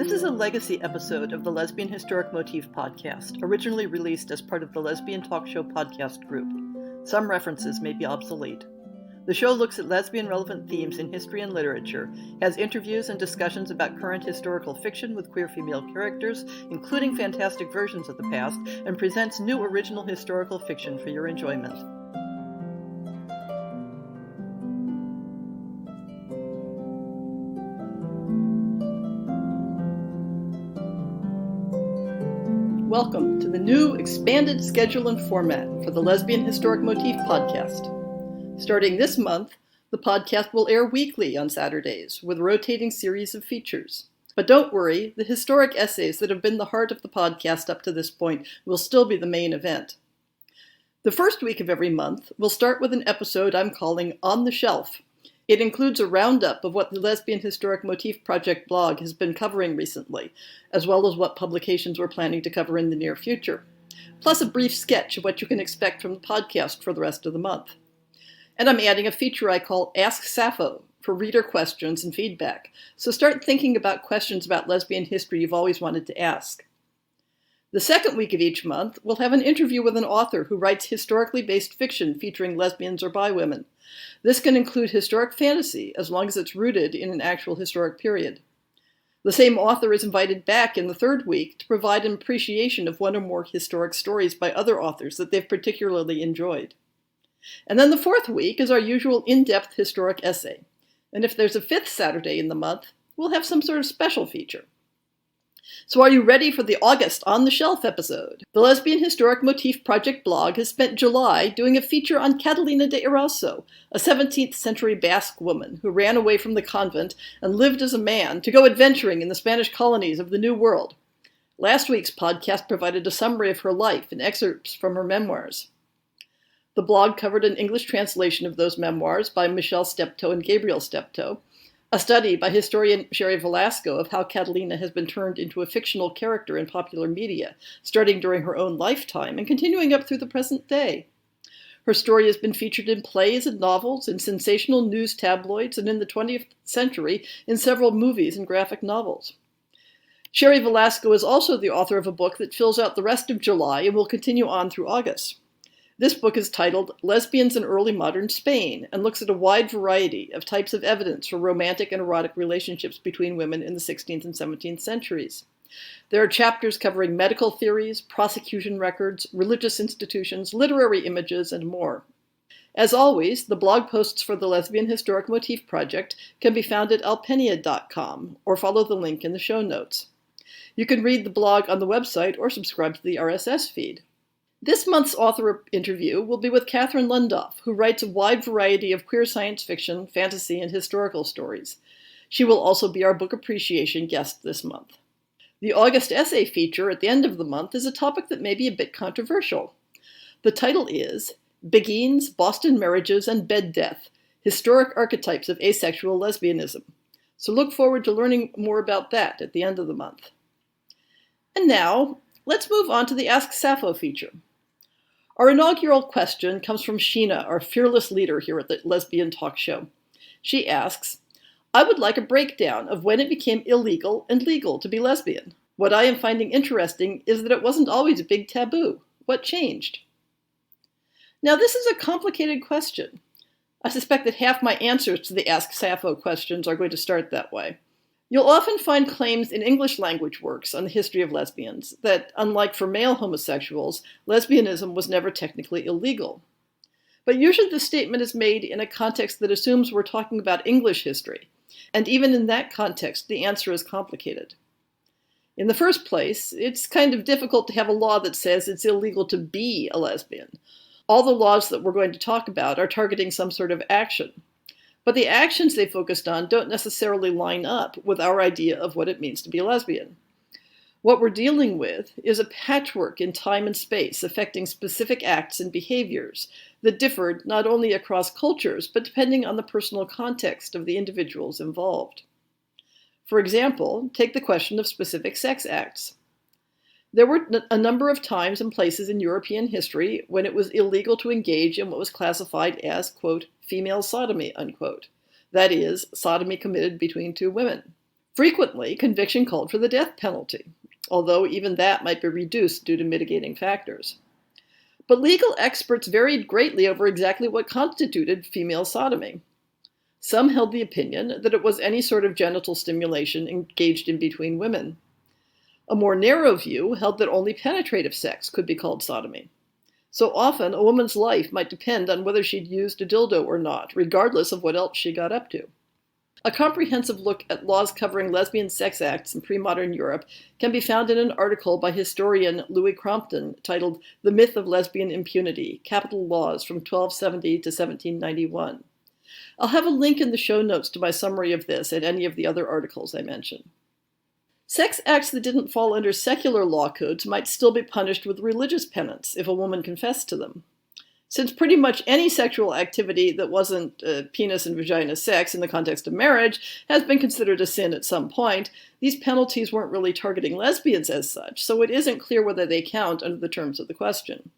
This is a legacy episode of the Lesbian Historic Motif Podcast, originally released as part of the Lesbian Talk Show podcast group. Some references may be obsolete. The show looks at lesbian-relevant themes in history and literature, has interviews and discussions about current historical fiction with queer female characters, including fantastic versions of the past, and presents new original historical fiction for your enjoyment. Welcome to the new expanded schedule and format for the Lesbian Historic Motif Podcast. Starting this month, the podcast will air weekly on Saturdays with a rotating series of features. But don't worry, the historic essays that have been the heart of the podcast up to this point will still be the main event. The first week of every month, we'll start with an episode I'm calling On the Shelf. It includes a roundup of what the Lesbian Historic Motif Project blog has been covering recently, as well as what publications we're planning to cover in the near future, plus a brief sketch of what you can expect from the podcast for the rest of the month. And I'm adding a feature I call Ask Sappho for reader questions and feedback, so start thinking about questions about lesbian history you've always wanted to ask. The second week of each month, we'll have an interview with an author who writes historically based fiction featuring lesbians or bi women. This can include historic fantasy, as long as it's rooted in an actual historic period. The same author is invited back in the third week to provide an appreciation of one or more historic stories by other authors that they've particularly enjoyed. And then the fourth week is our usual in-depth historic essay. And if there's a fifth Saturday in the month, we'll have some sort of special feature. So are you ready for the August On the Shelf episode? The Lesbian Historic Motif Project blog has spent July doing a feature on Catalina de Erauso, a 17th century Basque woman who ran away from the convent and lived as a man to go adventuring in the Spanish colonies of the New World. Last week's podcast provided a summary of her life and excerpts from her memoirs. The blog covered an English translation of those memoirs by Michelle Steptoe and Gabriel Steptoe, a study by historian Sherry Velasco of how Catalina has been turned into a fictional character in popular media, starting during her own lifetime and continuing up through the present day. Her story has been featured in plays and novels, in sensational news tabloids, and in the 20th century in several movies and graphic novels. Sherry Velasco is also the author of a book that fills out the rest of July and will continue on through August. This book is titled Lesbians in Early Modern Spain and looks at a wide variety of types of evidence for romantic and erotic relationships between women in the 16th and 17th centuries. There are chapters covering medical theories, prosecution records, religious institutions, literary images, and more. As always, the blog posts for the Lesbian Historic Motif Project can be found at alpenia.com or follow the link in the show notes. You can read the blog on the website or subscribe to the RSS feed. This month's author interview will be with Catherine Lundoff, who writes a wide variety of queer science fiction, fantasy, and historical stories. She will also be our book appreciation guest this month. The August essay feature at the end of the month is a topic that may be a bit controversial. The title is Beguines, Boston Marriages, and Bed Death, Historic Archetypes of Asexual Lesbianism. So look forward to learning more about that at the end of the month. And now, let's move on to the Ask Sappho feature. Our inaugural question comes from Sheena, our fearless leader here at the Lesbian Talk Show. She asks, I would like a breakdown of when it became illegal and legal to be lesbian. What I am finding interesting is that it wasn't always a big taboo. What changed? Now, this is a complicated question. I suspect that half my answers to the Ask Sappho questions are going to start that way. You'll often find claims in English language works on the history of lesbians that, unlike for male homosexuals, lesbianism was never technically illegal. But usually the statement is made in a context that assumes we're talking about English history, and even in that context, the answer is complicated. In the first place, it's kind of difficult to have a law that says it's illegal to be a lesbian. All the laws that we're going to talk about are targeting some sort of action. But the actions they focused on don't necessarily line up with our idea of what it means to be a lesbian. What we're dealing with is a patchwork in time and space affecting specific acts and behaviors that differed not only across cultures, but depending on the personal context of the individuals involved. For example, take the question of specific sex acts. There were a number of times and places in European history when it was illegal to engage in what was classified as, quote, female sodomy, unquote. That is, sodomy committed between two women. Frequently, conviction called for the death penalty, although even that might be reduced due to mitigating factors. But legal experts varied greatly over exactly what constituted female sodomy. Some held the opinion that it was any sort of genital stimulation engaged in between women. A more narrow view held that only penetrative sex could be called sodomy. So often, a woman's life might depend on whether she'd used a dildo or not, regardless of what else she got up to. A comprehensive look at laws covering lesbian sex acts in pre-modern Europe can be found in an article by historian Louis Crompton titled "The Myth of Lesbian Impunity: Capital Laws from 1270 to 1791." I'll have a link in the show notes to my summary of this and any of the other articles I mention. Sex acts that didn't fall under secular law codes might still be punished with religious penance if a woman confessed to them. Since pretty much any sexual activity that wasn't penis and vagina sex in the context of marriage has been considered a sin at some point, these penalties weren't really targeting lesbians as such, so it isn't clear whether they count under the terms of the question.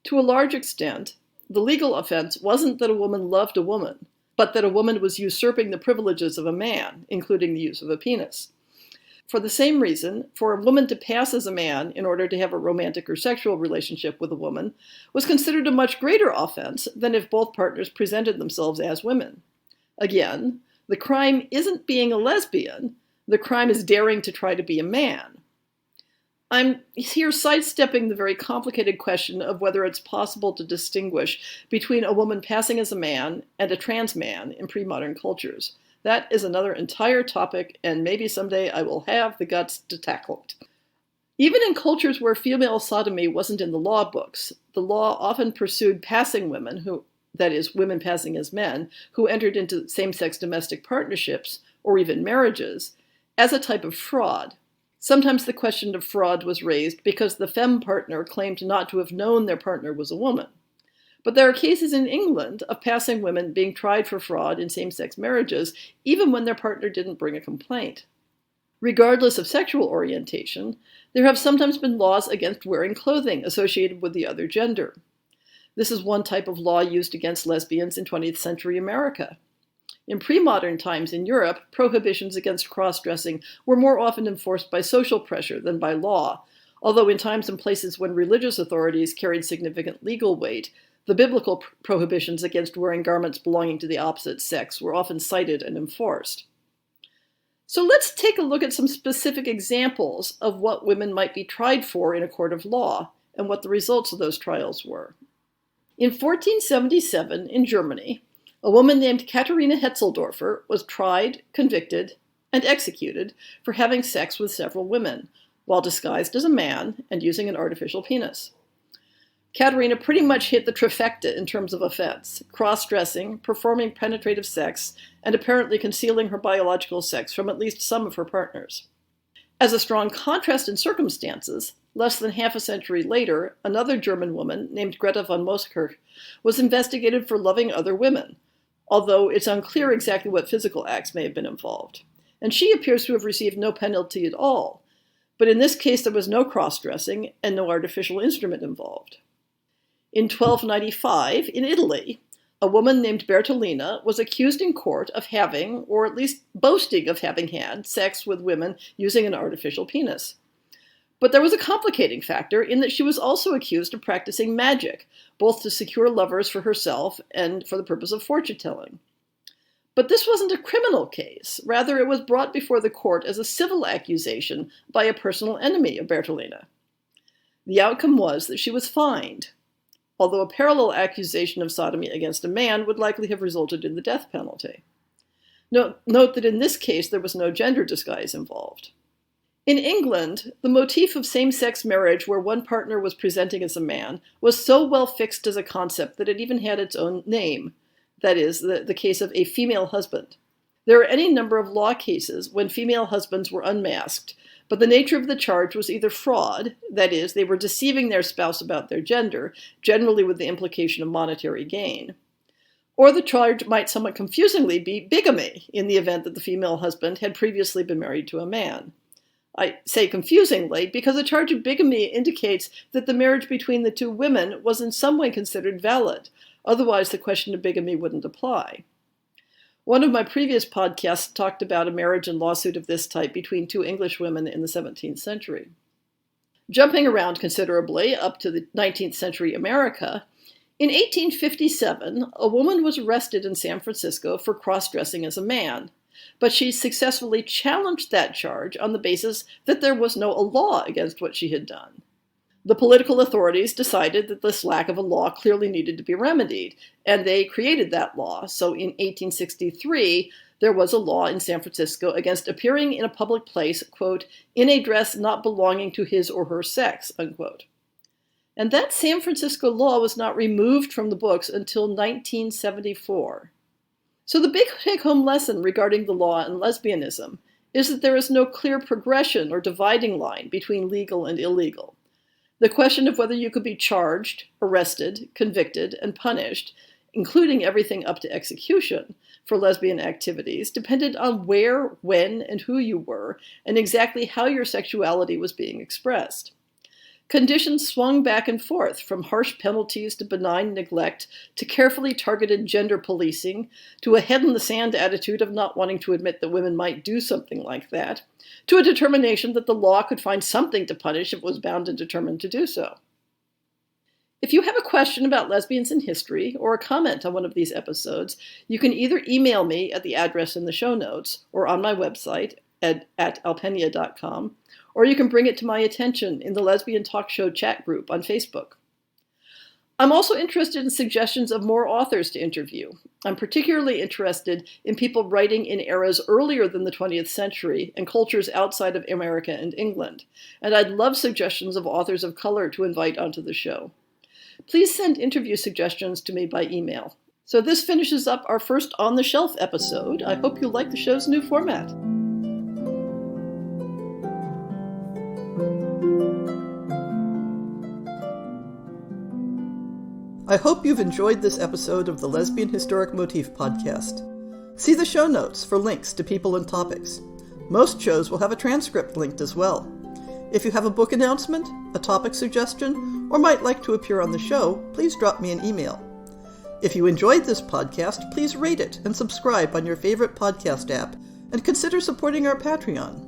To a large extent, the legal offense wasn't that a woman loved a woman, but that a woman was usurping the privileges of a man, including the use of a penis. For the same reason, for a woman to pass as a man in order to have a romantic or sexual relationship with a woman was considered a much greater offense than if both partners presented themselves as women. Again, the crime isn't being a lesbian, the crime is daring to try to be a man. I'm here sidestepping the very complicated question of whether it's possible to distinguish between a woman passing as a man and a trans man in pre-modern cultures. That is another entire topic, and maybe someday I will have the guts to tackle it. Even in cultures where female sodomy wasn't in the law books, the law often pursued passing women, that is, women passing as men, who entered into same-sex domestic partnerships, or even marriages, as a type of fraud. Sometimes the question of fraud was raised because the femme partner claimed not to have known their partner was a woman. But there are cases in England of passing women being tried for fraud in same-sex marriages, even when their partner didn't bring a complaint. Regardless of sexual orientation, there have sometimes been laws against wearing clothing associated with the other gender. This is one type of law used against lesbians in 20th century America. In pre-modern times in Europe, prohibitions against cross-dressing were more often enforced by social pressure than by law, although in times and places when religious authorities carried significant legal weight, the biblical prohibitions against wearing garments belonging to the opposite sex were often cited and enforced. So let's take a look at some specific examples of what women might be tried for in a court of law and what the results of those trials were. In 1477, in Germany, a woman named Katharina Hetzeldorfer was tried, convicted, and executed for having sex with several women, while disguised as a man and using an artificial penis. Katharina pretty much hit the trifecta in terms of offense: cross-dressing, performing penetrative sex, and apparently concealing her biological sex from at least some of her partners. As a strong contrast in circumstances, less than half a century later, another German woman named Greta von Moskirch was investigated for loving other women, although it's unclear exactly what physical acts may have been involved. And she appears to have received no penalty at all. But in this case, there was no cross-dressing and no artificial instrument involved. In 1295, in Italy, a woman named Bertolina was accused in court of having, or at least boasting of having had, sex with women using an artificial penis. But there was a complicating factor in that she was also accused of practicing magic, both to secure lovers for herself and for the purpose of fortune-telling. But this wasn't a criminal case. Rather, it was brought before the court as a civil accusation by a personal enemy of Bertolina. The outcome was that she was fined, although a parallel accusation of sodomy against a man would likely have resulted in the death penalty. Note that in this case there was no gender disguise involved. In England, the motif of same-sex marriage where one partner was presenting as a man was so well fixed as a concept that it even had its own name, that is, the case of a female husband. There are any number of law cases when female husbands were unmasked, but the nature of the charge was either fraud, that is, they were deceiving their spouse about their gender, generally with the implication of monetary gain, or the charge might somewhat confusingly be bigamy in the event that the female husband had previously been married to a man. I say confusingly because a charge of bigamy indicates that the marriage between the two women was in some way considered valid, otherwise the question of bigamy wouldn't apply. One of my previous podcasts talked about a marriage and lawsuit of this type between two English women in the 17th century. Jumping around considerably up to the 19th century America, in 1857, a woman was arrested in San Francisco for cross-dressing as a man, but she successfully challenged that charge on the basis that there was no law against what she had done. The political authorities decided that this lack of a law clearly needed to be remedied, and they created that law. So in 1863, there was a law in San Francisco against appearing in a public place, quote, in a dress not belonging to his or her sex, unquote. And that San Francisco law was not removed from the books until 1974. So the big take-home lesson regarding the law and lesbianism is that there is no clear progression or dividing line between legal and illegal. The question of whether you could be charged, arrested, convicted, and punished, including everything up to execution, for lesbian activities depended on where, when, and who you were, and exactly how your sexuality was being expressed. Conditions swung back and forth, from harsh penalties to benign neglect, to carefully targeted gender policing, to a head-in-the-sand attitude of not wanting to admit that women might do something like that, to a determination that the law could find something to punish if it was bound and determined to do so. If you have a question about lesbians in history, or a comment on one of these episodes, you can either email me at the address in the show notes, or on my website at alpenia.com, or you can bring it to my attention in the Lesbian Talk Show chat group on Facebook. I'm also interested in suggestions of more authors to interview. I'm particularly interested in people writing in eras earlier than the 20th century and cultures outside of America and England, and I'd love suggestions of authors of color to invite onto the show. Please send interview suggestions to me by email. So this finishes up our first On the Shelf episode. I hope you like the show's new format. I hope you've enjoyed this episode of the Lesbian Historic Motif Podcast. See the show notes for links to people and topics. Most shows will have a transcript linked as well. If you have a book announcement, a topic suggestion, or might like to appear on the show, please drop me an email. If you enjoyed this podcast, please rate it and subscribe on your favorite podcast app, and consider supporting our Patreon.